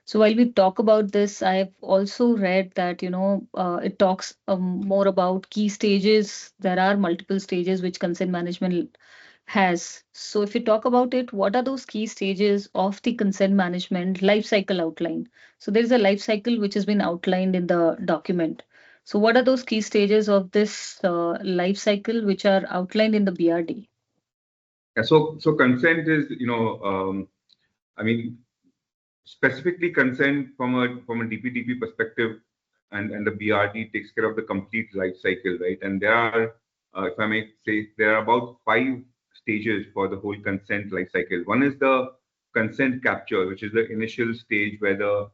So while we talk about this, I've also read that, it talks more about key stages. There are multiple stages which consent management has. So if you talk about it, what are those key stages of the consent management life cycle outline? So there is a life cycle which has been outlined in the document. So what are those key stages of this life cycle which are outlined in the BRD? Yeah, so consent is, I mean, specifically consent from a DPDP perspective, and the BRD takes care of the complete life cycle, right? And there are, if I may say, there are about 5 stages for the whole consent life cycle. One is the consent capture, which is the initial stage where the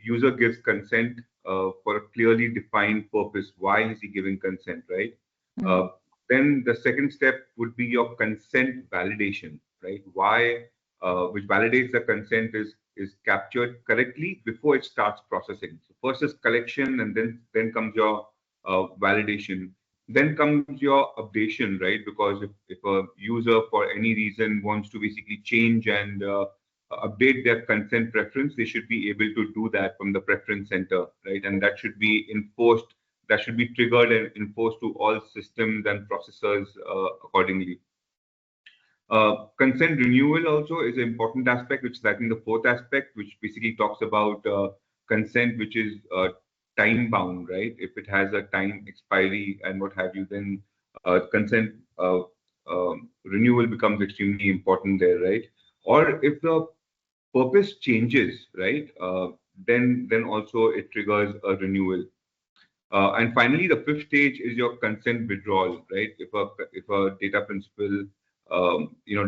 user gives consent for a clearly defined purpose. Why is he giving consent, right? Mm, Uh, then the second step would be your consent validation, right? Why, which validates the consent is captured correctly before it starts processing. So first is collection, and then comes your validation. Then comes your updation, right? Because if a user for any reason wants to basically change and update their consent preference, they should be able to do that from the preference center, right? And that should be enforced. That should be triggered and enforced to all systems and processors accordingly. Consent renewal also is an important aspect, which is I think the fourth aspect, which basically talks about consent, which is time bound, right? If it has a time expiry and what have you, then consent renewal becomes extremely important there, right? Or if the purpose changes, right, then also it triggers a renewal. And finally, the fifth stage is your consent withdrawal, right? If a data principal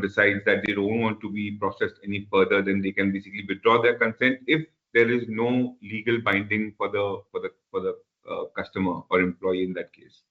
decides that they don't want to be processed any further, then they can basically withdraw their consent if there is no legal binding for the customer or employee in that case.